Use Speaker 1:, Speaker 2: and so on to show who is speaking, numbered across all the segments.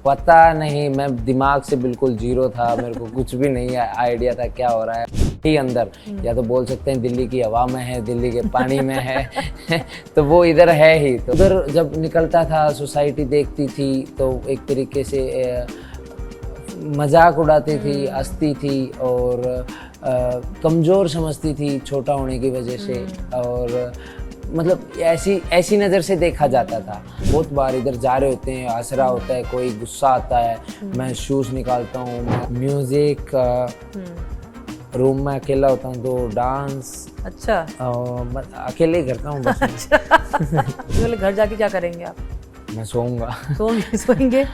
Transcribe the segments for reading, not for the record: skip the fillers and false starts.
Speaker 1: पता नहीं, मैं दिमाग से बिल्कुल जीरो था, मेरे को कुछ भी नहीं आइडिया था क्या हो रहा है ही अंदर। या तो बोल सकते हैं दिल्ली की हवा में है, दिल्ली के पानी में है तो वो इधर है ही। तो उधर जब निकलता था, सोसाइटी देखती थी तो एक तरीके से मजाक उड़ाती थी, हंसती थी और कमज़ोर समझती थी छोटा होने की वजह से। और मतलब ऐसी नज़र से देखा जाता था। बहुत बार इधर जा रहे होते हैं, हंस रहा होता है कोई, गुस्सा आता है, मैं शूज़ निकालता हूँ, म्यूज़िक, रूम में अकेला होता हूँ तो डांस।
Speaker 2: अच्छा।
Speaker 1: अकेले ही करता हूँ बस।
Speaker 2: अच्छा। घर जाके क्या करेंगे आप?
Speaker 1: मैं सोऊंगा।
Speaker 2: सोएंगे।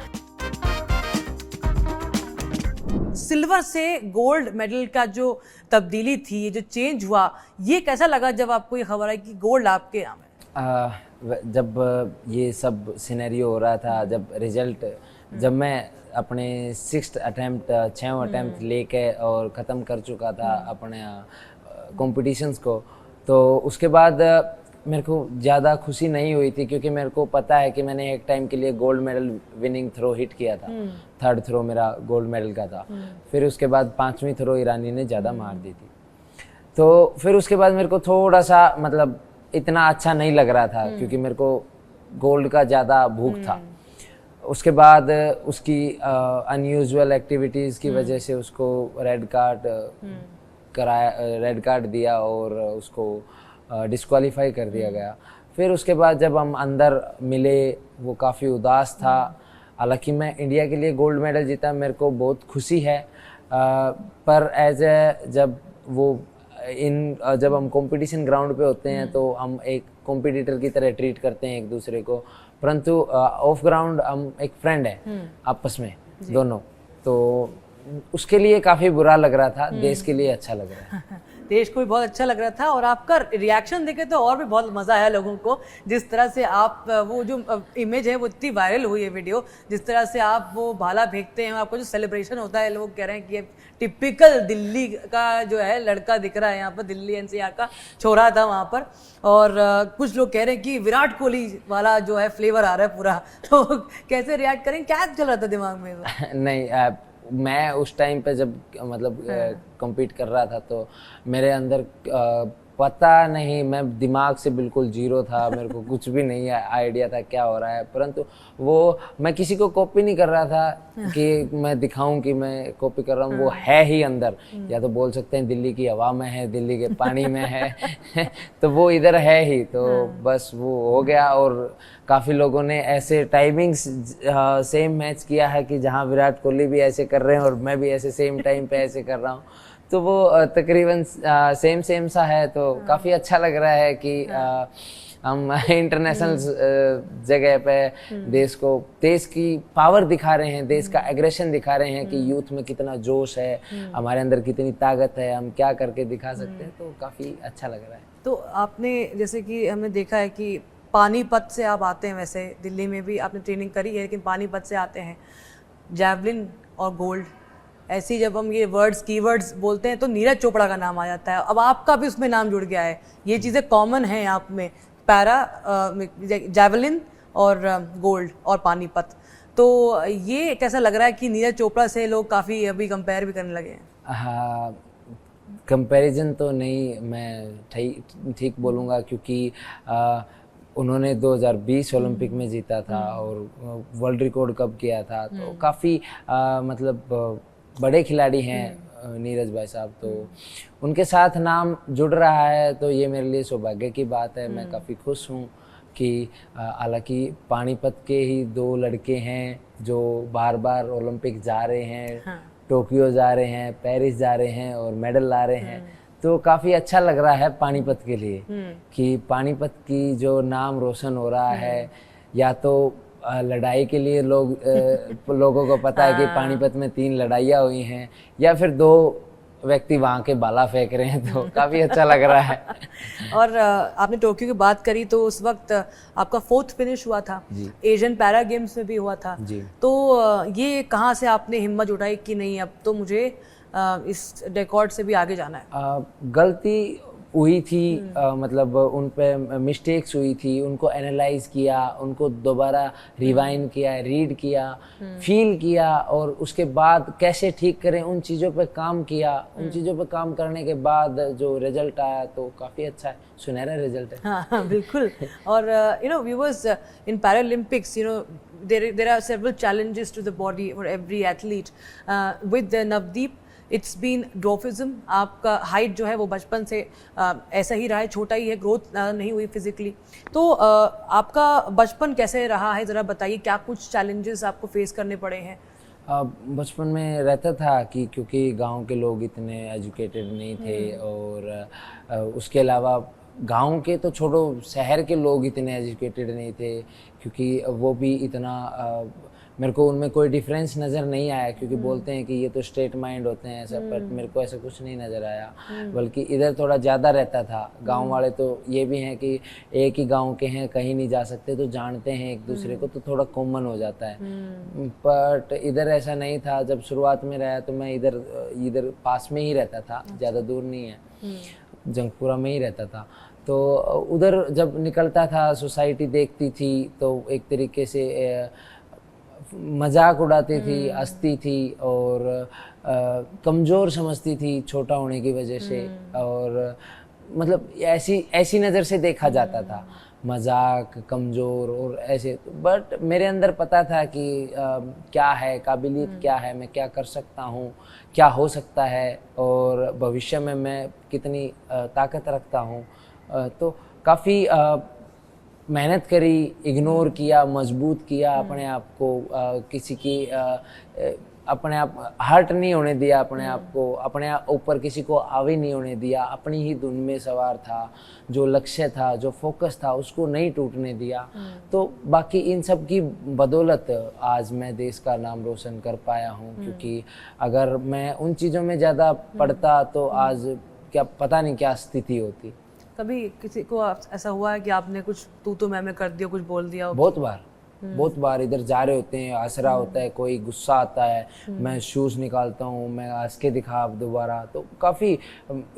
Speaker 2: सिल्वर से गोल्ड मेडल का जो तब्दीली थी, ये जो चेंज हुआ, ये कैसा लगा जब आपको ये खबर आई कि गोल्ड आपके नाम है?
Speaker 1: जब ये सब सिनेरियो हो रहा था, जब रिजल्ट, जब मैं अपने 6th अटेम्प्ट 6वां अटेम्प्ट लेके और ख़त्म कर चुका था अपने कॉम्पिटिशन्स को, तो उसके बाद मेरे को ज़्यादा खुशी नहीं हुई थी, क्योंकि मेरे को पता है कि मैंने एक टाइम के लिए gold medal winning throw hit किया था। 3rd थ्रो मेरा गोल्ड मेडल का था। फिर उसके बाद 5वीं थ्रो ईरानी ने ज़्यादा मार दी थी। तो फिर उसके बाद मेरे को थोड़ा सा मतलब इतना अच्छा नहीं लग रहा था, क्योंकि मेरे को गोल्ड का ज़्यादा भूख था। उसके बाद उसकी अनयूजुअल एक्टिविटीज़ की वजह से उसको रेड कार्ड दिया और उसको डिस्क्वालीफाई कर दिया गया। फिर उसके बाद जब हम अंदर मिले, वो काफ़ी उदास था। हालांकि मैं इंडिया के लिए गोल्ड मेडल जीता, मेरे को बहुत खुशी है, पर जब हम कंपटीशन ग्राउंड पे होते हैं तो हम एक कॉम्पिटिटर की तरह ट्रीट करते हैं एक दूसरे को, परंतु ऑफ ग्राउंड हम एक फ्रेंड है आपस में दोनों। तो उसके लिए काफ़ी बुरा लग रहा था, देश के लिए अच्छा लग रहा है।
Speaker 2: देश को भी बहुत अच्छा लग रहा था। और आपका रिएक्शन देखे तो और भी बहुत मज़ा आया लोगों को, जिस तरह से आप, वो जो इमेज है वो इतनी वायरल हुई है वीडियो, जिस तरह से आप वो भाला फेंकते हैं, आपका जो सेलिब्रेशन होता है, लोग कह रहे हैं कि ये टिपिकल दिल्ली का जो है लड़का दिख रहा है यहाँ पर, दिल्ली एनसीआर का छोरा था वहाँ पर। और कुछ लोग कह रहे हैं कि विराट कोहली वाला जो है फ्लेवर आ रहा है पूरा। तो कैसे रिएक्ट करें, क्या चल रहा था दिमाग में?
Speaker 1: नहीं, मैं उस टाइम पे जब मतलब कम्पीट कर रहा था तो मेरे अंदर पता नहीं, मैं दिमाग से बिल्कुल जीरो था, मेरे को कुछ भी नहीं आइडिया था क्या हो रहा है। परंतु वो मैं किसी को कॉपी नहीं कर रहा था कि मैं दिखाऊं कि मैं कॉपी कर रहा हूँ, वो है ही अंदर। या तो बोल सकते हैं दिल्ली की हवा में है, दिल्ली के पानी में है तो वो इधर है ही। तो बस वो हो गया। और काफ़ी लोगों ने ऐसे टाइमिंग्स सेम मैच किया है कि जहाँ विराट कोहली भी ऐसे कर रहे हैं और मैं भी ऐसे सेम टाइम पे ऐसे कर रहा हूँ, तो वो तकरीबन सेम सा है। तो काफ़ी अच्छा लग रहा है कि हम इंटरनेशनल जगह पे देश की पावर दिखा रहे हैं, देश का एग्रेशन दिखा रहे हैं कि यूथ में कितना जोश है, हमारे अंदर कितनी ताकत है, हम क्या करके दिखा सकते हैं। तो काफ़ी अच्छा लग रहा है।
Speaker 2: तो आपने, जैसे कि हमने देखा है कि पानीपत से आप आते हैं, वैसे दिल्ली में भी आपने ट्रेनिंग करी है, लेकिन पानीपत से आते हैं। जैवलिन और गोल्ड, ऐसी जब हम ये कीवर्ड्स बोलते हैं तो नीरज चोपड़ा का नाम आ जाता है। अब आपका भी उसमें नाम जुड़ गया है, ये चीज़ें कॉमन हैं आप में, जैवलिन और गोल्ड और पानीपत। तो ये कैसा लग रहा है कि नीरज चोपड़ा से लोग काफ़ी अभी कंपेयर भी करने लगे हैं?
Speaker 1: हाँ, कंपैरिजन तो नहीं, मैं ठीक बोलूँगा, क्योंकि उन्होंने 2020 ओलंपिक में जीता था और वर्ल्ड रिकॉर्ड कब किया था। तो काफ़ी मतलब बड़े खिलाड़ी हैं नीरज भाई साहब, तो उनके साथ नाम जुड़ रहा है, तो ये मेरे लिए सौभाग्य की बात है। मैं काफ़ी खुश हूँ कि हालांकि पानीपत के ही 2 लड़के हैं जो बार बार ओलंपिक जा रहे हैं, टोक्यो जा रहे हैं, पेरिस जा रहे हैं और मेडल ला रहे हैं। तो काफ़ी अच्छा लग रहा है पानीपत के लिए कि पानीपत की जो नाम रोशन हो रहा है। या तो लड़ाई के लिए लोगों को पता है कि पानीपत में 3 लड़ाइयाँ हुई हैं, या फिर 2 व्यक्ति वहाँ के भाला फेंक रहे हैं, तो काफ़ी अच्छा लग रहा है।
Speaker 2: और आपने टोक्यो की बात करी, तो उस वक्त आपका 4th फिनिश हुआ था, एशियन पैरा गेम्स में भी हुआ था जी। तो ये कहाँ से आपने हिम्मत उठाई कि नहीं अब तो मुझे इस रिकॉर्ड से भी आगे जाना है?
Speaker 1: गलती हुई थी, मतलब उन पे मिस्टेक्स हुई थी, उनको एनालाइज किया, उनको दोबारा रिवाइंड किया, रीड किया, फील किया, और उसके बाद कैसे ठीक करें उन चीज़ों पे काम किया। उन चीज़ों पे काम करने के बाद जो रिजल्ट आया तो काफ़ी अच्छा है, सुनहरा रिजल्ट है।
Speaker 2: हाँ बिल्कुल। और you know viewers, in Paralympics you know there are several challenges to the body for every athlete. With Navdeep it's been dwarfism. आपका हाइट जो है वो बचपन से ऐसा ही रहा है, छोटा ही है, ग्रोथ नहीं हुई फिजिकली। तो आपका बचपन कैसे रहा है, ज़रा बताइए, क्या कुछ चैलेंजेस आपको फेस करने पड़े हैं?
Speaker 1: बचपन में रहता था कि क्योंकि गांव के लोग इतने एजुकेटेड नहीं थे, और उसके अलावा गांव के तो छोड़ो, शहर के लोग इतने एजुकेटेड नहीं थे, क्योंकि वो भी इतना मेरे को उनमें कोई डिफरेंस नज़र नहीं आया, क्योंकि बोलते हैं कि ये तो स्ट्रेट माइंड होते हैं ऐसा, पर मेरे को ऐसा कुछ नहीं नज़र आया, बल्कि इधर थोड़ा ज़्यादा रहता था। गांव वाले तो ये भी हैं कि एक ही गांव के हैं, कहीं नहीं जा सकते, तो जानते हैं एक दूसरे को, तो थोड़ा कॉमन हो जाता है। बट इधर ऐसा नहीं था। जब शुरुआत में रहा तो मैं इधर पास में ही रहता था, ज़्यादा दूर नहीं है, जंगपुरा में ही रहता था। तो उधर जब निकलता था, सोसाइटी देखती थी तो एक तरीके से मजाक उड़ाती थी, हंसती थी, और कमज़ोर समझती थी छोटा होने की वजह से, और मतलब ऐसी नज़र से देखा जाता था, मजाक, कमज़ोर और ऐसे। बट मेरे अंदर पता था कि क्या है, काबिलियत क्या है, मैं क्या कर सकता हूँ, क्या हो सकता है, और भविष्य में मैं कितनी ताकत रखता हूँ। तो काफ़ी मेहनत करी, इग्नोर किया, मजबूत किया अपने आप को, किसी की अपने आप हर्ट नहीं होने दिया, अपने आप को, अपने ऊपर किसी को हावी नहीं होने दिया, अपनी ही धुन में सवार था, जो लक्ष्य था, जो फोकस था, उसको नहीं टूटने दिया। तो बाकी इन सब की बदौलत आज मैं देश का नाम रोशन कर पाया हूँ, क्योंकि अगर मैं उन चीज़ों में ज़्यादा पढ़ता तो आज क्या पता नहीं क्या स्थिति होती।
Speaker 2: कभी किसी को ऐसा हुआ है कि आपने कुछ तू मैं कर दिया, कुछ बोल दिया हो?
Speaker 1: बहुत बार इधर जा रहे होते हैं, हंस रहा होता है कोई, गुस्सा आता है, मैं शूज़ निकालता हूँ, मैं हंस के दिखा दोबारा। तो काफ़ी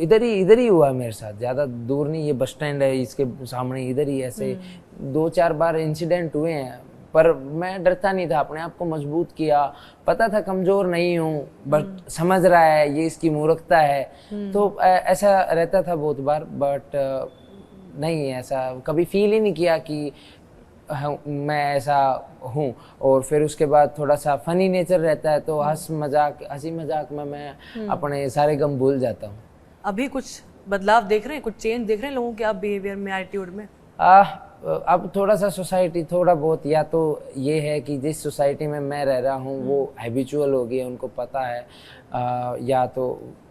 Speaker 1: इधर ही हुआ मेरे साथ, ज़्यादा दूर नहीं, ये बस स्टैंड है इसके सामने, इधर ही ऐसे 2-4 बार इंसिडेंट हुए हैं। पर मैं डरता नहीं था, अपने आप को मजबूत किया, पता था कमज़ोर नहीं हूँ, बट समझ रहा है ये इसकी मूर्खता है। तो ऐसा रहता था बहुत बार, बट नहीं, ऐसा कभी फील ही नहीं किया कि मैं ऐसा हूँ। और फिर उसके बाद थोड़ा सा फनी नेचर रहता है, तो हंसी मजाक में मैं अपने सारे गम भूल जाता हूँ।
Speaker 2: अभी कुछ बदलाव देख रहे हैं, कुछ चेंज देख रहे हैं लोगों के आप बिहेवियर में, एटीट्यूड में?
Speaker 1: अब थोड़ा सा सोसाइटी थोड़ा बहुत, या तो ये है कि जिस सोसाइटी में मैं रह रहा हूँ वो हैबिचुअल हो गई है, उनको पता है, या तो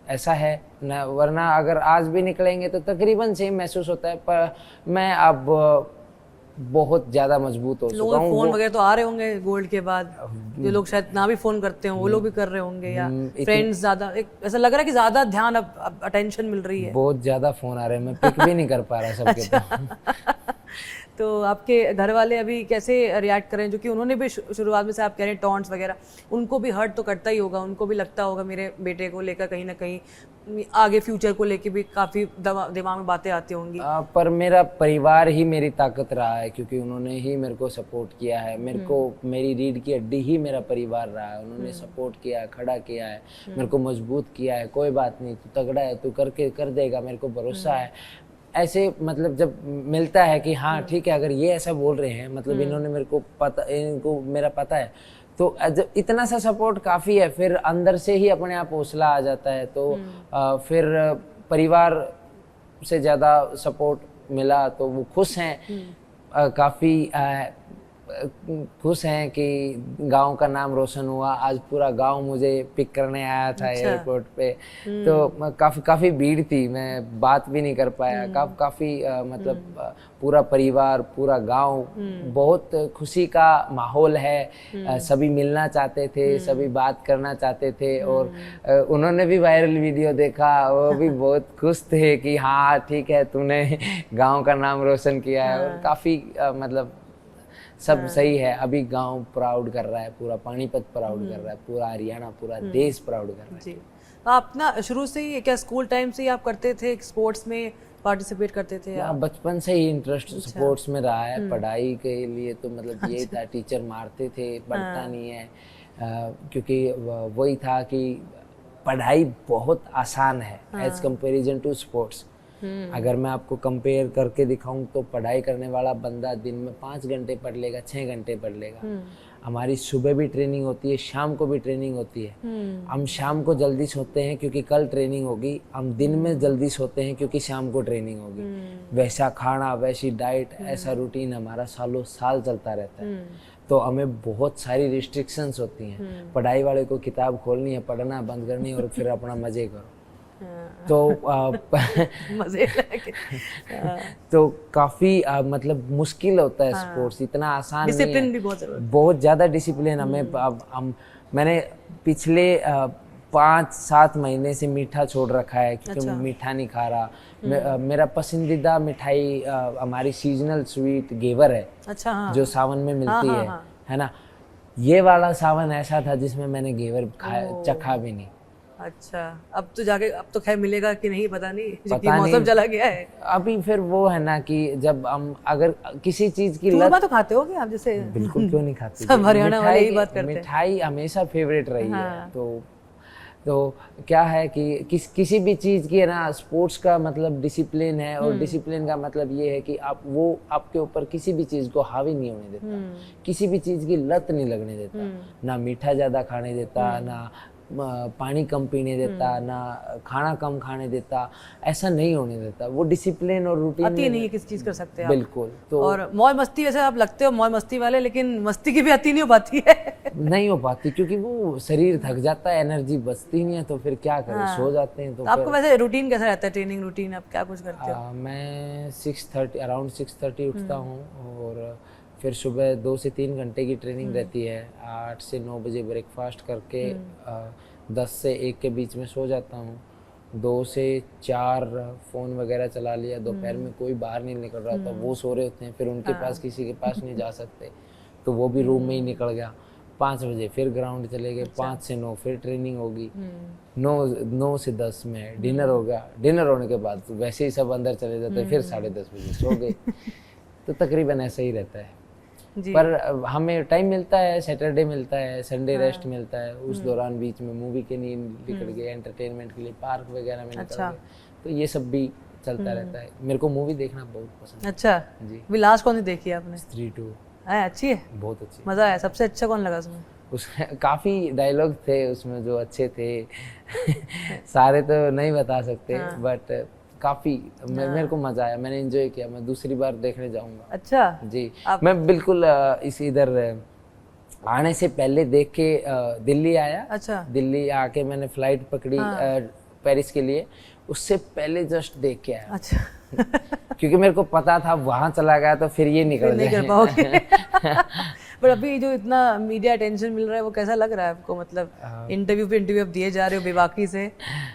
Speaker 1: ऐसा है ना, वरना अगर आज भी निकलेंगे तो तकरीबन सेम महसूस होता है। पर मैं अब बहुत ज़्यादा मजबूत हो चुका हूँ।
Speaker 2: फोन वगैरह तो आ रहे होंगे गोल्ड के बाद, जो लोग शायद ना भी फोन करते हो वो लोग भी कर रहे होंगे, या फ्रेंड्स ज़्यादा, ऐसा लग रहा है कि ज़्यादा ध्यान, अब अटेंशन मिल रही है?
Speaker 1: बहुत ज़्यादा फ़ोन आ रहे हैं, मैं पिक भी नहीं कर पा रहा सबके।
Speaker 2: तो आपके घर वाले अभी कैसे रिएक्ट करें, जो कि उन्होंने भी शुरुआत में से आप कह रहे हैं टॉन्ट्स वगैरह, उनको भी हर्ट तो करता ही होगा, उनको भी लगता होगा मेरे बेटे को लेकर कहीं ना कहीं आगे फ्यूचर को लेके भी काफ़ी दिमाग में बातें आती होंगी?
Speaker 1: पर मेरा परिवार ही मेरी ताकत रहा है, क्योंकि उन्होंने ही मेरे को सपोर्ट किया है। मेरे को, मेरी रीढ़ की हड्डी ही मेरा परिवार रहा है। उन्होंने सपोर्ट किया है, खड़ा किया है, मेरे को मजबूत किया है, कोई बात नहीं, तू तगड़ा है, तू करके कर देगा, मेरे को भरोसा है। ऐसे मतलब जब मिलता है कि हाँ ठीक है, अगर ये ऐसा बोल रहे हैं मतलब इन्होंने मेरे को पता, इनको मेरा पता है, तो जब इतना सा सपोर्ट काफ़ी है, फिर अंदर से ही अपने आप हौसला आ जाता है। तो फिर परिवार से ज़्यादा सपोर्ट मिला तो वो खुश हैं, काफ़ी खुश हैं कि गांव का नाम रोशन हुआ। आज पूरा गांव मुझे पिक करने आया था एयरपोर्ट पे, तो काफ़ी भीड़ थी, मैं बात भी नहीं कर पाया। काफ़ी मतलब पूरा परिवार, पूरा गांव, बहुत खुशी का माहौल है। सभी मिलना चाहते थे, सभी बात करना चाहते थे, और उन्होंने भी वायरल वीडियो देखा, वो भी बहुत खुश थे कि हाँ ठीक है, तूने गांव का नाम रोशन किया है। और काफ़ी मतलब सब सही है। अभी गांव प्राउड कर रहा है, पूरा पानीपत प्राउड कर रहा है, पूरा हरियाणा, पूरा देश प्राउड कर रहा है।
Speaker 2: जी। आप ना शुरू से ही क्या स्कूल टाइम से ही आप करते थे स्पोर्ट्स में पार्टिसिपेट करते थे
Speaker 1: हाँ,
Speaker 2: आप?
Speaker 1: बचपन से ही इंटरेस्ट स्पोर्ट्स में रहा है। पढ़ाई के लिए तो मतलब यही था, टीचर मारते थे, पढ़ता नहीं है, क्योंकि वही था कि पढ़ाई बहुत आसान है एज कंपैरिजन टू स्पोर्ट्स। अगर मैं आपको कंपेयर करके दिखाऊं तो पढ़ाई करने वाला बंदा दिन में 5 घंटे पढ़ लेगा, 6 घंटे पढ़ लेगा। हमारी सुबह भी ट्रेनिंग होती है, शाम को भी ट्रेनिंग होती है। हम शाम को जल्दी सोते हैं क्योंकि कल ट्रेनिंग होगी, हम दिन में जल्दी सोते हैं क्योंकि शाम को ट्रेनिंग होगी। वैसा खाना, वैसी डाइट, ऐसा रूटीन हमारा सालों साल चलता रहता है। तो हमें बहुत सारी रिस्ट्रिक्शंस होती हैं। पढ़ाई वाले को किताब खोलनी है, पढ़ना बंद करनी है और फिर अपना मजे करो। तो
Speaker 2: मजे लेके
Speaker 1: तो काफी मतलब मुश्किल होता है स्पोर्ट्स, इतना आसान नहीं है।
Speaker 2: डिसिप्लिन भी बहुत जरूरी है।
Speaker 1: बहुत ज्यादा डिसिप्लिन हमें मैंने पिछले 5-7 महीने से मीठा छोड़ रखा है क्योंकि मैं मीठा नहीं खा रहा। मेरा पसंदीदा मिठाई हमारी सीजनल स्वीट घेवर है।
Speaker 2: अच्छा, हाँ।
Speaker 1: जो सावन में मिलती है ना। ये वाला सावन ऐसा था जिसमें मैंने घेवर चखा भी नहीं।
Speaker 2: अच्छा, अब तो जाके अब तो खैर मिलेगा कि नहीं पता नहीं, क्योंकि मौसम चला गया है
Speaker 1: अभी। फिर वो है ना कि जब हम अगर किसी चीज की
Speaker 2: चूरमा तो खाते हो क्या आप? जैसे
Speaker 1: बिल्कुल क्यों नहीं खाते,
Speaker 2: सब हरियाणा वाले यही बात करते हैं।
Speaker 1: मिठाई हमेशा फेवरेट रही है। तो क्या है कि किसी भी चीज की है ना, स्पोर्ट्स का मतलब डिसिप्लिन है, और डिसिप्लिन का मतलब ये है कि आप वो आपके ऊपर किसी भी चीज को हावी नहीं होने देता, किसी भी चीज की लत नहीं लगने देता, ना मीठा ज्यादा खाने देता, ना पानी कम पीने देता, ना खाना कम खाने देता, ऐसा नहीं होने देता। वो डिसिप्लिन और रूटीन
Speaker 2: अति नहीं है किसी चीज कर सकते आप।
Speaker 1: बिल्कुल। तो
Speaker 2: और मौज मस्ती, वैसे आप लगते हो मौज मस्ती वाले, लेकिन मस्ती की भी अति नहीं हो पाती है।
Speaker 1: नहीं हो पाती क्योंकि वो शरीर थक जाता है, एनर्जी बचती नहीं है, तो फिर क्या करें, सो जाते हैं। तो
Speaker 2: आपको वैसे रूटीन कैसा रहता है, ट्रेनिंग रूटीन आप क्या कुछ करते हो?
Speaker 1: मैं 6:30 अराउंड 6:30 उठता हूँ, और फिर सुबह 2 से 3 घंटे की ट्रेनिंग रहती है। 8 से 9 बजे ब्रेकफास्ट करके 10 से 1 के बीच में सो जाता हूँ। 2 से 4 फ़ोन वगैरह चला लिया। दोपहर में कोई बाहर नहीं निकल रहा था, वो सो रहे होते हैं, फिर उनके पास किसी के पास नहीं जा सकते, तो वो भी रूम में ही निकल गया। 5 बजे फिर ग्राउंड चले गए। 5 से 9 फिर ट्रेनिंग होगी। 9 से 10 में डिनर होगा। डिनर होने के बाद वैसे ही सब अंदर चले जाते, फिर 10:30 बजे सो गए। तो तकरीबन ऐसा ही रहता है। पर हमें टाइम मिलता है, सैटरडे मिलता है, संडे रेस्ट मिलता है। उस दौरान बीच में मूवी के लिए निकल गए, एंटरटेनमेंट के लिए पार्क वगैरह में निकल गए। तो ये सब भी चलता रहता है। मेरे को मूवी देखना बहुत पसंद है।
Speaker 2: अच्छा जी। अभी लास्ट कौन सी देखी आपने?
Speaker 1: स्त्री 2
Speaker 2: अच्छी है,
Speaker 1: बहुत अच्छी।
Speaker 2: मजा आया? सबसे अच्छा कौन लगा उसमें?
Speaker 1: उसमें काफी डायलॉग थे उसमें जो अच्छे थे। सारे तो नहीं बता सकते, बट काफी मेरे को मजा आया, मैंने एंजॉय किया। मैं दूसरी बार देखने जाऊंगा।
Speaker 2: अच्छा
Speaker 1: जी। मैं बिल्कुल इस इधर आने से पहले देख के दिल्ली आया।
Speaker 2: अच्छा।
Speaker 1: दिल्ली आके मैंने फ्लाइट पकड़ी पेरिस के लिए, उससे पहले जस्ट देख के आया।
Speaker 2: अच्छा।
Speaker 1: क्योंकि मेरे को पता था वहां चला गया तो फिर ये निकल
Speaker 2: नहीं कर पाओगे। पर अभी जो इतना मीडिया अटेंशन मिल रहा है वो कैसा लग रहा है आपको? मतलब इंटरव्यू पे इंटरव्यू आप दिए जा रहे हो बेबाकी से।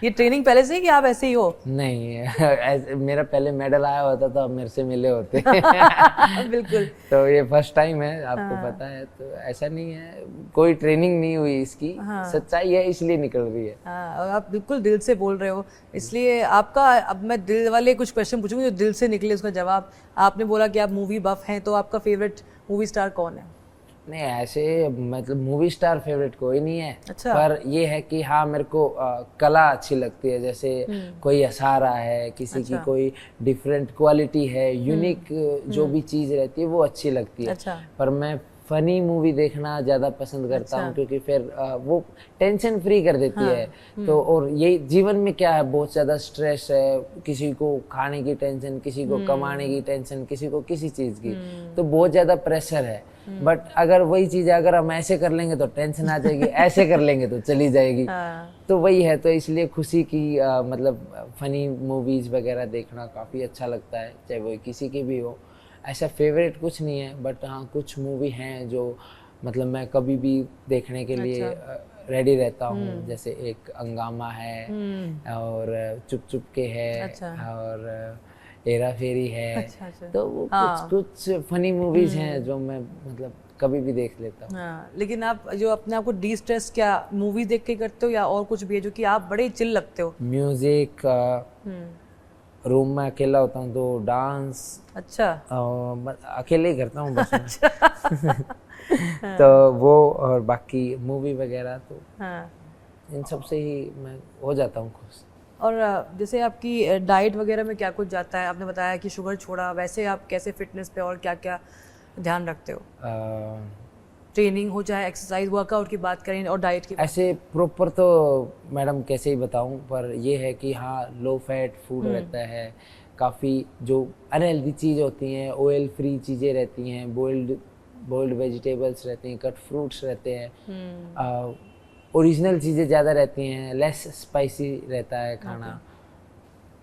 Speaker 2: ये ट्रेनिंग पहले से ही कि आप ऐसे ही हो?
Speaker 1: नहीं, मेरा पहले मेडल आया होता तो अब मेरे से मिले होते।
Speaker 2: बिल्कुल।
Speaker 1: तो ये फर्स्ट टाइम है, आपको पता है, तो ऐसा नहीं है, कोई ट्रेनिंग नहीं हुई इसकी। सच्चाई है, इसलिए निकल रही है।
Speaker 2: और आप बिल्कुल दिल से बोल रहे हो, इसलिए आपका अब मैं दिल वाले कुछ क्वेश्चन पूछूंगी जो दिल से निकले उसका जवाब। आपने बोला कि आप मूवी बफ हैं, तो आपका फेवरेट मूवी स्टार कौन है?
Speaker 1: नहीं, ऐसे मतलब मूवी स्टार फेवरेट कोई नहीं है।
Speaker 2: अच्छा।
Speaker 1: पर ये है कि हाँ, मेरे को कला अच्छी लगती है। जैसे कोई हंसा रहा है, किसी की कोई डिफरेंट क्वालिटी है, यूनिक जो भी चीज़ रहती है वो अच्छी लगती है।
Speaker 2: अच्छा।
Speaker 1: पर मैं फनी मूवी देखना ज़्यादा पसंद करता हूँ, क्योंकि फिर वो टेंशन फ्री कर देती है। तो और ये जीवन में क्या है, बहुत ज़्यादा स्ट्रेस है, किसी को खाने की टेंशन, किसी को कमाने की टेंशन, किसी को किसी चीज़ की, तो बहुत ज़्यादा प्रेशर है। बट अगर वही चीज़ अगर हम ऐसे कर लेंगे तो टेंशन आ जाएगी, ऐसे कर लेंगे तो चली जाएगी। तो वही है, तो इसलिए खुशी की मतलब फनी मूवीज़ वगैरह देखना काफ़ी अच्छा लगता है, चाहे वो किसी की भी हो। ऐसा फेवरेट कुछ नहीं है, बट हाँ कुछ मूवी हैं जो मतलब मैं कभी भी देखने के लिए रेडी रहता हूँ। जैसे एक अंगामा है, और चुप चुप के है, और हेरा फेरी है।
Speaker 2: अच्छा।
Speaker 1: तो वो कुछ फनी मूवीज हैं जो मैं मतलब कभी भी देख लेता हूँ।
Speaker 2: हाँ, लेकिन आप जो अपने आप को डी स्ट्रेस क्या मूवी देख के करते हो या और कुछ भी है जो कि आप बड़े चिल लगते हो?
Speaker 1: म्यूजिक, रूम में अकेला होता हूँ तो डांस,
Speaker 2: अच्छा।
Speaker 1: अकेले ही करता हूँ बस मैं। तो वो, और बाकी मूवी वगैरह तो
Speaker 2: हाँ।
Speaker 1: इन सब से ही मैं हो जाता हूँ खुश।
Speaker 2: और जैसे आपकी डाइट वगैरह में क्या कुछ जाता है? आपने बताया कि शुगर छोड़ा, वैसे आप कैसे फिटनेस पे और क्या क्या ध्यान रखते हो? ट्रेनिंग हो चाहे एक्सरसाइज वर्कआउट की बात करें और डाइट की
Speaker 1: ऐसे प्रॉपर तो मैडम कैसे ही बताऊं, पर ये है कि हाँ लो फैट फूड रहता है, काफ़ी जो अनहेल्दी चीज़ होती हैं, ऑयल फ्री चीज़ें रहती हैं, बॉइल्ड वेजिटेबल्स रहती हैं, कट फ्रूट्स रहते हैं, ओरिजिनल चीज़ें ज़्यादा रहती हैं, लेस स्पाइसी रहता है खाना।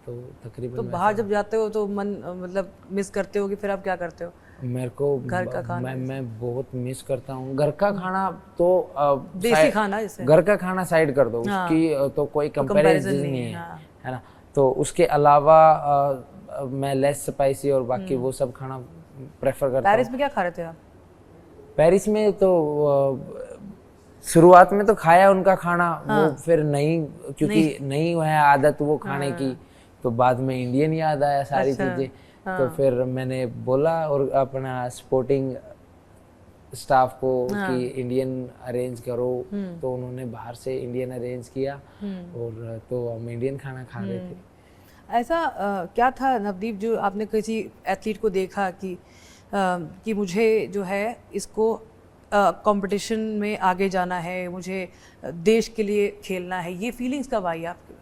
Speaker 1: तो तकरीबन
Speaker 2: तो बाहर जब जाते हो तो मन मतलब मिस करते हो कि फिर आप क्या करते हो?
Speaker 1: मेरे को
Speaker 2: घर का खाना
Speaker 1: मैं बहुत मिस करता हूँ घर का खाना। तो
Speaker 2: देसी खाना जैसे
Speaker 1: घर का खाना साइड कर दो, उसकी तो कोई कंपैरिजन नहीं है, है ना। तो उसके अलावा मैं लेस स्पाइसी और बाकी वो सब खाना प्रेफर करता हूँ।
Speaker 2: पेरिस में क्या खा रहे थे आप?
Speaker 1: पेरिस में तो शुरुआत में तो खाया उनका खाना, वो फिर नहीं, क्योंकि नहीं है आदत वो खाने की, तो बाद में इंडियन याद आया सारी चीजें। तो फिर मैंने बोला और अपना स्पोर्टिंग स्टाफ को कि इंडियन अरेंज करो, तो उन्होंने बाहर से इंडियन अरेंज किया और तो हम इंडियन खाना खा रहे थे।
Speaker 2: ऐसा क्या था नवदीप जो आपने किसी एथलीट को देखा कि मुझे जो है इसको कंपटीशन में आगे जाना है, मुझे देश के लिए खेलना है, ये फीलिंग्स कब आई आपके?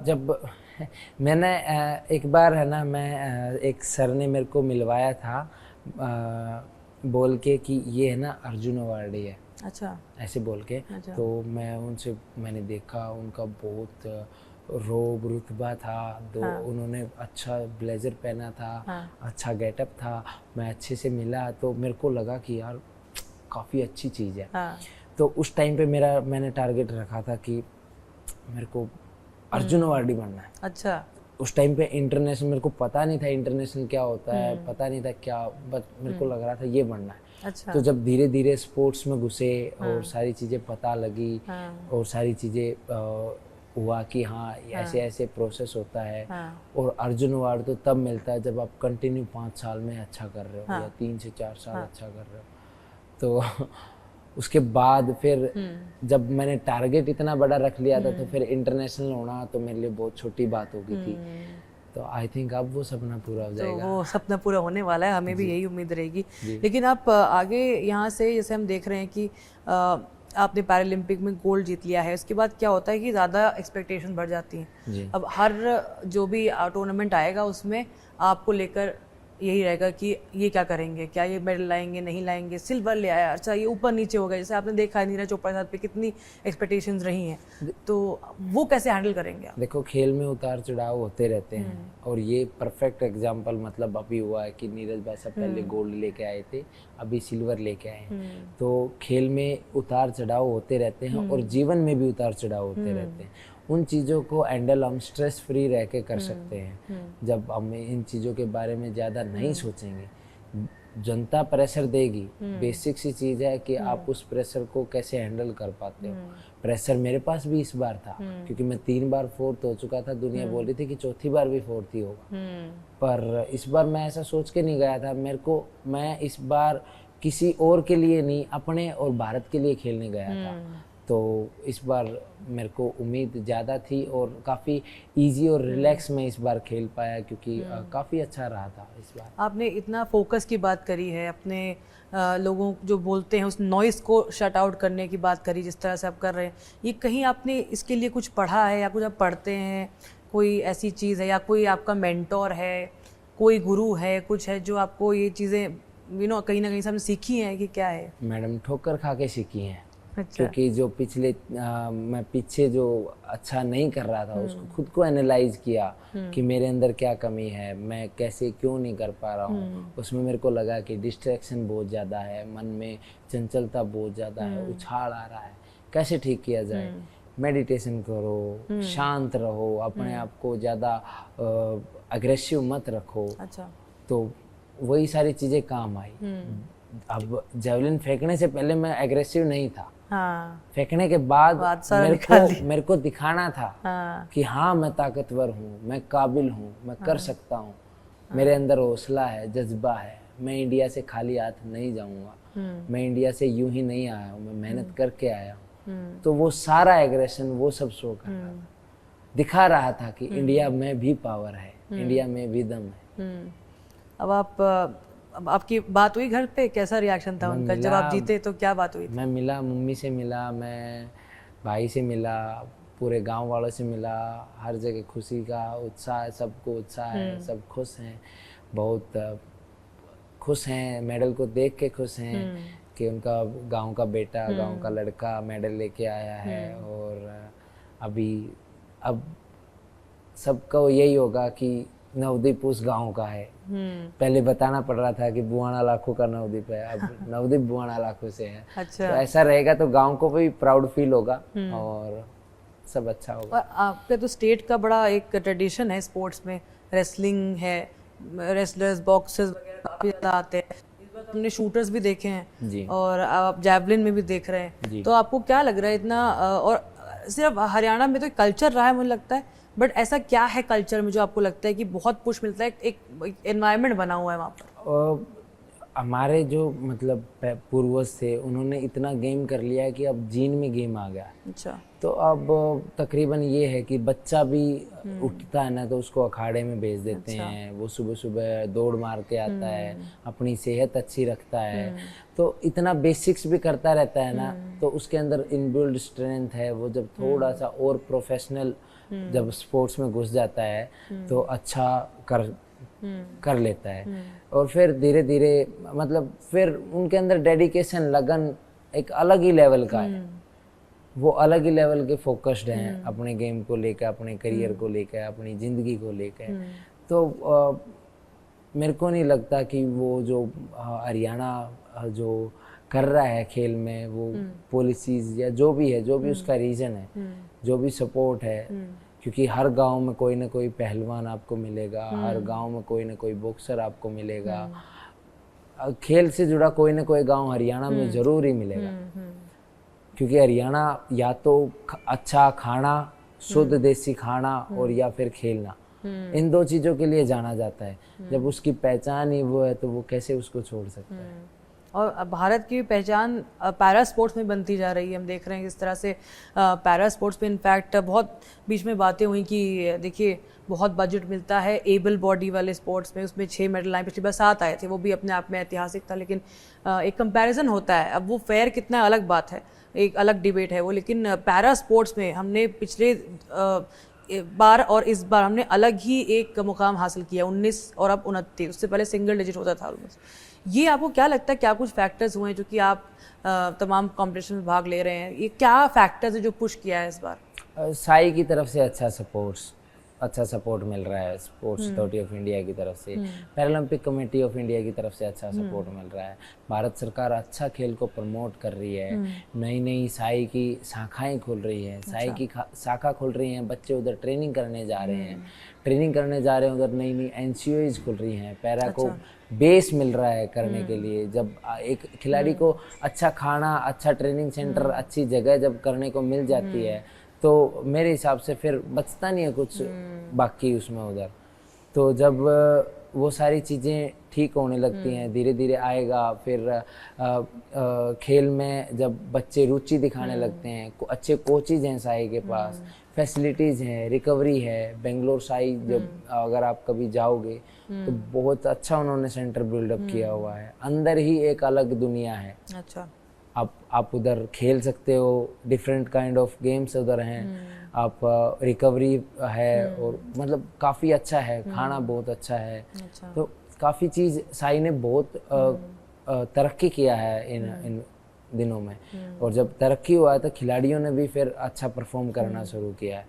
Speaker 1: जब मैंने एक बार है ना, मैं एक सर ने मेरे को मिलवाया था बोल के कि ये है ना अर्जुन अवार्डी है।
Speaker 2: अच्छा।
Speaker 1: ऐसे बोल के। अच्छा। तो मैंने देखा उनका बहुत रोब रुतबा था, तो उन्होंने अच्छा ब्लेजर पहना था, अच्छा गेटअप था, मैं अच्छे से मिला तो मेरे को लगा कि यार काफ़ी अच्छी चीज़ है। तो उस टाइम पे मैंने टारगेट रखा था कि मेरे को अर्जुन अवार्डी बनना है।
Speaker 2: अच्छा।
Speaker 1: उस टाइम पे इंटरनेशनल मेरे को पता नहीं था इंटरनेशनल क्या होता है, पता नहीं था क्या, बस मेरे को लग रहा था ये बनना है।
Speaker 2: अच्छा।
Speaker 1: तो जब धीरे धीरे स्पोर्ट्स में घुसे और सारी चीज़ें पता लगी और सारी चीज़ें हुआ कि हाँ ऐसे ऐसे प्रोसेस होता है। और अर्जुन अवार्ड तो तब मिलता है जब आप कंटिन्यू 5 साल में अच्छा कर रहे हो या 3 से 4 साल अच्छा कर रहे हो। तो उसके बाद फिर जब मैंने टारगेट इतना बड़ा रख लिया था तो फिर इंटरनेशनल होना तो मेरे लिए बहुत छोटी बात हो गई थी। तो आई थिंक अब वो सपना पूरा हो जाएगा।
Speaker 2: तो वो सपना पूरा होने वाला है, हमें भी यही उम्मीद रहेगी। लेकिन आप आगे यहाँ से जैसे हम देख रहे हैं कि आपने पैरालंपिक में गोल्ड जीत लिया है, उसके बाद क्या होता है कि ज़्यादा एक्सपेक्टेशन बढ़ जाती हैं। अब हर जो भी टूर्नामेंट आएगा उसमें आपको लेकर यही रहेगा कि ये क्या करेंगे, क्या ये मेडल लाएंगे नहीं लाएंगे, सिल्वर ले आया, अच्छा ये ऊपर नीचे हो गया। जैसे आपने देखा है नीरज चोपड़ा साथ पे कितनी एक्सपेक्टेशंस रही हैं, तो वो कैसे हैंडल करेंगे आप?
Speaker 1: देखो खेल में उतार चढ़ाव होते रहते हैं और ये परफेक्ट एग्जांपल मतलब अभी हुआ है कि नीरज भाई साहब पहले गोल्ड लेके आए थे, अभी सिल्वर लेके आए हैं। तो खेल में उतार चढ़ाव होते रहते हैं और जीवन में भी उतार चढ़ाव होते रहते हैं। उन चीज़ों को हैंडल हम स्ट्रेस फ्री रह के कर सकते हैं जब हम इन चीज़ों के बारे में ज़्यादा नहीं सोचेंगे। जनता प्रेशर देगी, बेसिक सी चीज़ है कि आप उस प्रेशर को कैसे हैंडल कर पाते हो। प्रेशर मेरे पास भी इस बार था क्योंकि मैं 3 बार फोर्थ हो चुका था, दुनिया बोल रही थी कि चौथी बार भी फोर्थ ही होगा, पर इस बार मैं ऐसा सोच के नहीं गया था। मैं इस बार किसी और के लिए नहीं, अपने और भारत के लिए खेलने गया था। तो इस बार मेरे को उम्मीद ज़्यादा थी और काफ़ी इजी और रिलैक्स में इस बार खेल पाया क्योंकि काफ़ी अच्छा रहा था इस बार।
Speaker 2: आपने इतना फोकस की बात करी है, अपने लोगों जो बोलते हैं उस नॉइस को शट आउट करने की बात करी, जिस तरह से आप कर रहे हैं, ये कहीं आपने इसके लिए कुछ पढ़ा है या कुछ आप पढ़ते हैं, कोई ऐसी चीज़ है या कोई आपका मेंटोर है, कोई गुरु है, कुछ है जो आपको ये चीज़ें कहीं ना कहीं से हमने सीखी हैं कि क्या है?
Speaker 1: मैडम ठोकर खा के सीखी हैं।
Speaker 2: अच्छा।
Speaker 1: क्योंकि जो मैं पीछे जो अच्छा नहीं कर रहा था उसको खुद को एनालाइज किया कि मेरे अंदर क्या कमी है, मैं कैसे क्यों नहीं कर पा रहा हूँ। उसमें मेरे को लगा कि डिस्ट्रैक्शन बहुत ज़्यादा है, मन में चंचलता बहुत ज़्यादा है, उछाल आ रहा है, कैसे ठीक किया जाए। मेडिटेशन करो, शांत रहो, अपने आप को ज़्यादा अग्रेसिव मत रखो,
Speaker 2: अच्छा।
Speaker 1: तो वही सारी चीज़ें काम आई। अब जेवलिन फेंकने से पहले मैं एग्रेसिव नहीं था,
Speaker 2: हाँ
Speaker 1: फेंकने के बाद
Speaker 2: बात सारा निकाल दी।
Speaker 1: मेरे को दिखाना था
Speaker 2: हाँ
Speaker 1: कि हाँ मैं ताकतवर हूँ, मैं काबिल हूँ, मैं कर सकता हूँ, मेरे अंदर हौसला है, जज्बा है, मैं इंडिया से खाली हाथ नहीं जाऊँगा, मैं इंडिया से यूं ही नहीं आया हूँ, मैं मेहनत करके आया हूँ। तो वो सारा एग्रेशन वो सब शो कर रहा था, दिखा रहा था कि इंडिया में भी पावर है, इंडिया में भी दम है।
Speaker 2: अब आपकी बात हुई घर पे, कैसा रिएक्शन था उनका जब आप जीते, तो क्या बात हुई?
Speaker 1: मैं मिला, मम्मी से मिला, मैं भाई से मिला, पूरे गांव वालों से मिला, हर जगह खुशी का उत्साह, सबको उत्साह है, सब खुश हैं, बहुत खुश हैं, मेडल को देख के खुश हैं कि उनका गांव का बेटा, गांव का लड़का मेडल लेके आया है। और अब सबको यही होगा कि नवदीप उस गांव का है। पहले बताना पड़ रहा था कि बुआना लाखों का नवदीप है, अब नवदीप बुआना लाखों से है।
Speaker 2: अच्छा।
Speaker 1: तो ऐसा रहेगा तो गांव को भी प्राउड फील होगा और सब अच्छा होगा।
Speaker 2: और आपका तो स्टेट का बड़ा एक ट्रेडिशन है स्पोर्ट्स में, रेसलिंग है, रेसलर्स बॉक्सर्स वगैरह काफी ज्यादा आते हैं। इस बार हमने शूटर्स भी देखे हैं
Speaker 1: जी।
Speaker 2: और आप जैवलिन में भी देख रहे हैं, तो आपको क्या लग रहा है इतना और सिर्फ हरियाणा में तो कल्चर रहा है मुझे लगता है, बट ऐसा क्या है कल्चर में जो आपको लगता है कि बहुत पुश मिलता है, एक एनवायरनमेंट बना हुआ है वहाँ पर?
Speaker 1: और हमारे जो मतलब पूर्वज थे उन्होंने इतना गेम कर लिया है कि अब जीन में गेम आ गया।
Speaker 2: अच्छा।
Speaker 1: तो अब तकरीबन ये है कि बच्चा भी उठता है ना तो उसको अखाड़े में भेज देते हैं, वो सुबह सुबह दौड़ मार के आता है, अपनी सेहत अच्छी रखता है, तो इतना बेसिक्स भी करता रहता है ना, तो उसके अंदर इनबिल्ड स्ट्रेंथ है। वो जब थोड़ा सा और प्रोफेशनल जब स्पोर्ट्स में घुस जाता है तो अच्छा कर लेता है। और फिर धीरे धीरे मतलब फिर उनके अंदर डेडिकेशन, लगन एक अलग ही लेवल का है, वो अलग ही लेवल के फोकस्ड हैं अपने गेम को लेकर, अपने करियर को लेकर, अपनी ज़िंदगी को लेकर। तो मेरे को नहीं लगता कि वो जो हरियाणा जो कर रहा है खेल में, वो पॉलिसीज या जो भी है, जो भी उसका रीज़न है, जो भी सपोर्ट है, क्योंकि हर गांव में कोई ना कोई पहलवान आपको मिलेगा, हर गांव में कोई ना कोई बॉक्सर आपको मिलेगा, खेल से जुड़ा कोई ना कोई गांव हरियाणा में जरूर ही मिलेगा। क्योंकि हरियाणा या तो अच्छा खाना, शुद्ध देसी खाना और या फिर खेलना, इन दो चीज़ों के लिए जाना जाता है। जब उसकी पहचान ही वो है तो वो कैसे उसको छोड़ सकता है।
Speaker 2: और भारत की पहचान पैरा स्पोर्ट्स में बनती जा रही है। हम देख रहे हैं किस तरह से पैरा स्पोर्ट्स पे इनफैक्ट बहुत बीच में बातें हुई कि देखिए बहुत बजट मिलता है एबल बॉडी वाले स्पोर्ट्स में, उसमें 6 मेडल आए, पिछली बार 7 आए थे, वो भी अपने आप में ऐतिहासिक था। लेकिन एक कंपैरिजन होता है, अब वो फेयर कितना अलग बात है, एक अलग डिबेट है वो। लेकिन पैरा स्पोर्ट्स में हमने पिछले बार और इस बार हमने अलग ही एक मुकाम हासिल किया, 19 और अब 29, उससे पहले सिंगल डिजिट होता था ऑलमोस्ट। ये आपको क्या लगता है, क्या कुछ फैक्टर्स हुए हैं जो कि आप तमाम कॉम्पिटिशन में भाग ले रहे हैं, ये क्या फैक्टर्स है जो पुश किया है इस बार?
Speaker 1: साई की तरफ से अच्छा सपोर्ट मिल रहा है, स्पोर्ट्स अथॉरिटी ऑफ इंडिया की तरफ से, पैरालंपिक कमेटी ऑफ इंडिया की तरफ से अच्छा सपोर्ट मिल रहा है, भारत सरकार अच्छा खेल को प्रमोट कर रही है, नई नई साई की शाखाएं खुल रही है, साई की शाखा खुल रही हैं, बच्चे उधर ट्रेनिंग करने जा रहे हैं, उधर नई नई एनसीओज खुल रही हैं, पैरा को बेस मिल रहा है करने के लिए। जब एक खिलाड़ी को अच्छा खाना, अच्छा ट्रेनिंग सेंटर, अच्छी जगह जब करने को मिल जाती है तो मेरे हिसाब से फिर बचता नहीं है कुछ बाकी उसमें उधर। तो जब वो सारी चीज़ें ठीक होने लगती हैं, धीरे धीरे आएगा। फिर खेल में जब बच्चे रुचि दिखाने लगते हैं, अच्छे कोचेज हैं साई के पास, फैसिलिटीज़ हैं, रिकवरी है। बेंगलोर साई जब अगर आप कभी जाओगे तो बहुत अच्छा उन्होंने सेंटर बिल्डअप किया हुआ है, अंदर ही एक अलग दुनिया है।
Speaker 2: अच्छा,
Speaker 1: आप उधर खेल सकते हो, डिफरेंट काइंड ऑफ गेम्स उधर हैं, आप रिकवरी है और मतलब काफ़ी अच्छा है, खाना बहुत अच्छा है।
Speaker 2: अच्छा।
Speaker 1: तो काफ़ी चीज़ साई ने बहुत तरक्की किया है इन दिनों में, और जब तरक्की हुआ है तो खिलाड़ियों ने भी फिर अच्छा परफॉर्म करना शुरू किया है।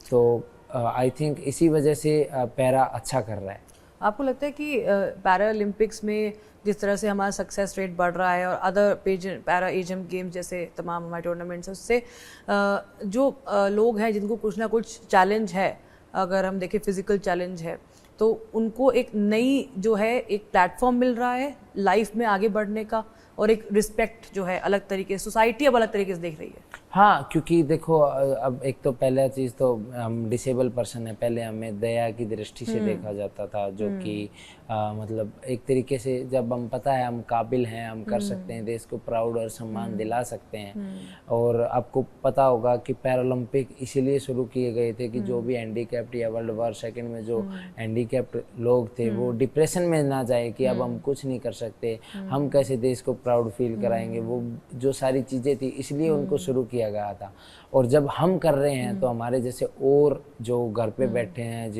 Speaker 1: तो आई थिंक इसी वजह से पैरा अच्छा कर रहा है।
Speaker 2: आपको लगता है कि पैरा ओलंपिक्स में जिस तरह से हमारा सक्सेस रेट बढ़ रहा है और अदर पैरा एशियन गेम्स जैसे तमाम हमारे टूर्नामेंट्स, उससे जो लोग हैं जिनको कुछ ना कुछ चैलेंज है अगर हम देखें फिजिकल चैलेंज है, तो उनको एक नई जो है एक प्लेटफॉर्म मिल रहा है लाइफ में आगे बढ़ने का, और एक रिस्पेक्ट जो है अलग तरीके से सोसाइटी अब अलग तरीके से देख रही है।
Speaker 1: हाँ, क्योंकि देखो अब एक तो पहला चीज़ तो हम डिसेबल पर्सन है, पहले हमें दया की दृष्टि से देखा जाता था, जो कि मतलब एक तरीके से जब हम पता है हम काबिल हैं, हम कर सकते हैं, देश को प्राउड और सम्मान दिला सकते हैं। और आपको पता होगा कि पैरालंपिक इसीलिए शुरू किए गए थे कि जो भी हैंडीकैप्ड या वर्ल्ड वॉर सेकंड में जो हैंडीकैप्ड लोग थे वो डिप्रेशन में ना जाए कि अब हम कुछ नहीं कर सकते, हम कैसे देश को प्राउड फील कराएंगे, वो जो सारी चीज़ें थी इसलिए उनको शुरू किया गया था। और जब हम कर रहे हैं तो हमारे जैसे और जो घर पे बैठे हैं,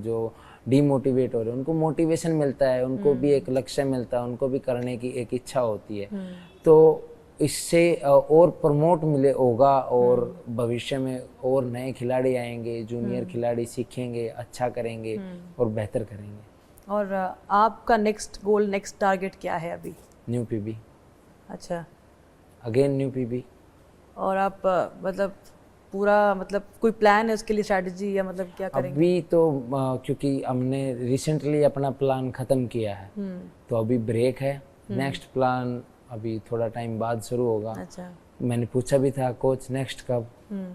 Speaker 1: जो डीमोटिवेट हो रहे हैं, उनको मोटिवेशन मिलता है, उनको भी एक लक्ष्य मिलता है, उनको भी करने की एक इच्छा होती है। तो इससे और प्रमोट मिले होगा, और भविष्य में और नए खिलाड़ी आएंगे, जूनियर खिलाड़ी सीखेंगे, अच्छा करेंगे और बेहतर करेंगे।
Speaker 2: और आपका नेक्स्ट गोल, नेक्स्ट टारगेट क्या है अभी?
Speaker 1: New PB.
Speaker 2: अच्छा,
Speaker 1: अगेन न्यू पीबी।
Speaker 2: और आप मतलब पूरा मतलब कोई प्लान है उसके लिए, स्ट्रैटेजी, या मतलब क्या करेंगे?
Speaker 1: अभी तो क्योंकि हमने रिसेंटली अपना प्लान ख़त्म किया है, तो अभी ब्रेक है। नेक्स्ट प्लान अभी थोड़ा टाइम बाद शुरू होगा।
Speaker 2: अच्छा।
Speaker 1: मैंने पूछा भी था कोच नेक्स्ट कब,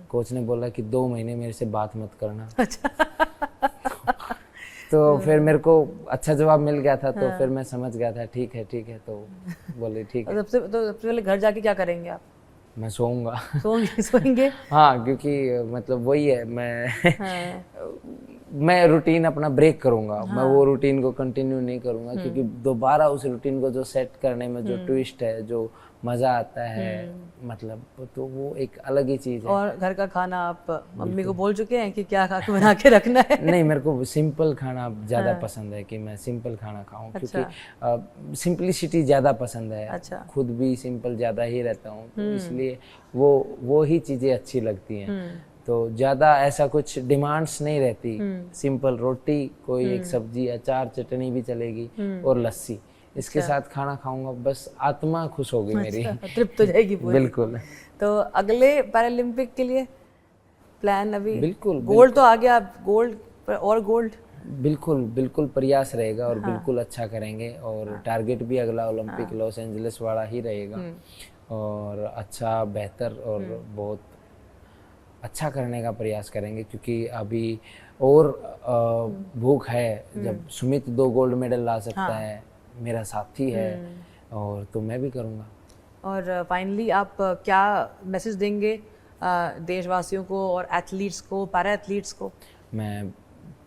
Speaker 1: कोच ने बोला कि 2 महीने मेरे से बात मत करना।
Speaker 2: अच्छा।
Speaker 1: तो फिर मेरे को अच्छा जवाब मिल गया था, तो फिर मैं समझ गया था ठीक है, तो बोले ठीक है।
Speaker 2: सबसे पहले घर जाके क्या करेंगे आप?
Speaker 1: मैं सोऊंगा।
Speaker 2: सोएंगे?
Speaker 1: हाँ, क्योंकि मतलब वही है, मैं रूटीन अपना ब्रेक करूंगा। मैं वो रूटीन को कंटिन्यू नहीं करूंगा, क्योंकि दोबारा उस रूटीन को जो सेट करने में जो ट्विस्ट है, जो मजा आता है, मतलब तो वो एक अलग ही चीज है।
Speaker 2: और घर का खाना आप मम्मी को बोल चुके हैं कि क्या खा के बना के रखना है?
Speaker 1: नहीं, मेरे को सिंपल खाना ज्यादा पसंद है, कि मैं सिंपल खाना खाऊं।
Speaker 2: अच्छा।
Speaker 1: क्योंकि सिंपलिसिटी ज्यादा पसंद है।
Speaker 2: अच्छा।
Speaker 1: खुद भी सिंपल ज्यादा ही रहता हूँ, तो इसलिए वो ही चीजें अच्छी लगती हैं। तो ज्यादा ऐसा कुछ डिमांड्स नहीं रहती, सिंपल रोटी, कोई एक सब्जी, अचार, चटनी भी चलेगी, और लस्सी, इसके साथ खाना खाऊंगा, बस आत्मा खुश होगी मेरी।
Speaker 2: तृप्त हो जाएगी पूरी।
Speaker 1: बिल्कुल।
Speaker 2: तो अगले पैरालंपिक के लिए प्लान अभी?
Speaker 1: बिल्कुल।
Speaker 2: गोल्ड तो आ गया, आप गोल्ड और गोल्ड?
Speaker 1: बिल्कुल प्रयास रहेगा, और बिल्कुल अच्छा करेंगे। और टारगेट भी अगला ओलंपिक लॉस एंजलिस वाला ही रहेगा, और अच्छा, बेहतर और बहुत अच्छा करने का प्रयास करेंगे। क्योंकि अभी और भूख है, जब सुमित 2 गोल्ड मेडल ला सकता है, मेरा साथी है, और तो मैं भी करूँगा।
Speaker 2: और फाइनली आप क्या मैसेज देंगे देशवासियों को और एथलीट्स को, पैरा एथलीट्स को? मैं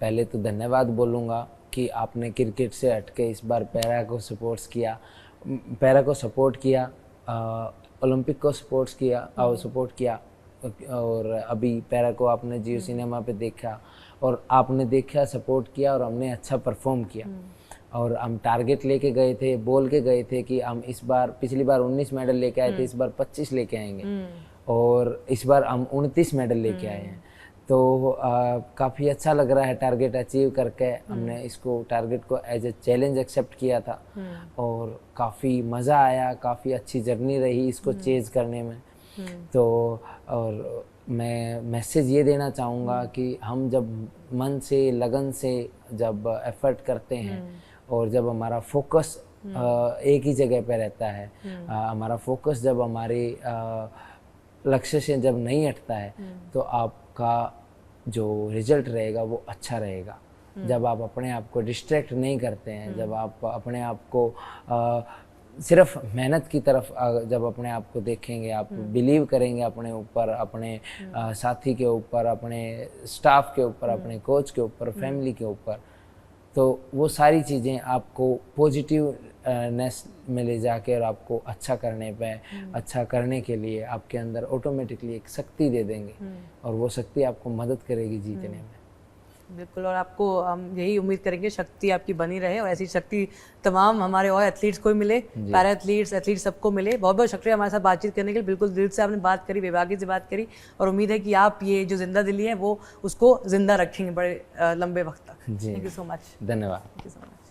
Speaker 1: पहले तो धन्यवाद बोलूँगा कि आपने क्रिकेट से हटके इस बार पैरा को सपोर्ट किया, ओलंपिक को सपोर्ट किया, और अभी पैरा को आपने जियो सिनेमा पे देखा, और आपने देखा, सपोर्ट किया, और हमने अच्छा परफॉर्म किया। और हम टारगेट लेके गए थे, बोल के गए थे कि हम इस बार, पिछली बार 19 मेडल लेके आए थे, इस बार 25 लेके आएंगे, और इस बार हम 29 मेडल लेके आए हैं। तो काफ़ी अच्छा लग रहा है टारगेट अचीव करके। हमने इसको टारगेट को एज ए चैलेंज एक्सेप्ट किया था, और काफ़ी मज़ा आया, काफ़ी अच्छी जर्नी रही इसको चेज करने में। तो और मैं मैसेज ये देना चाहूँगा कि हम जब मन से, लगन से जब एफर्ट करते हैं, और जब हमारा फोकस एक ही जगह पे रहता है, हमारा फोकस जब हमारे लक्ष्य से जब नहीं हटता है, तो आपका जो रिजल्ट रहेगा वो अच्छा रहेगा। जब आप अपने आप को डिस्ट्रैक्ट नहीं करते हैं, जब आप अपने आप को सिर्फ मेहनत की तरफ जब अपने आप को देखेंगे, आप बिलीव करेंगे अपने ऊपर, अपने साथी के ऊपर, अपने स्टाफ के ऊपर, अपने कोच के ऊपर, फैमिली के ऊपर, तो वो सारी चीज़ें आपको पॉजिटिवनेस में ले जाके और आपको अच्छा करने पे, अच्छा करने के लिए आपके अंदर ऑटोमेटिकली एक शक्ति दे देंगे, और वो शक्ति आपको मदद करेगी जीतने में।
Speaker 2: बिल्कुल, और आपको हम यही उम्मीद करेंगे शक्ति आपकी बनी रहे, और ऐसी शक्ति तमाम हमारे और एथलीट्स को मिले, पैरा एथलीट्स सबको मिले। बहुत बहुत शुक्रिया हमारे साथ बातचीत करने के लिए। बिल्कुल दिल से आपने बात करी, बेबाकी से बात करी, और उम्मीद है कि आप ये जो जिंदा दिली है वो उसको जिंदा रखेंगे बड़े लंबे वक्त तक।
Speaker 1: जी,
Speaker 2: थैंक यू सो मच।
Speaker 1: धन्यवाद।
Speaker 2: Thank you so much.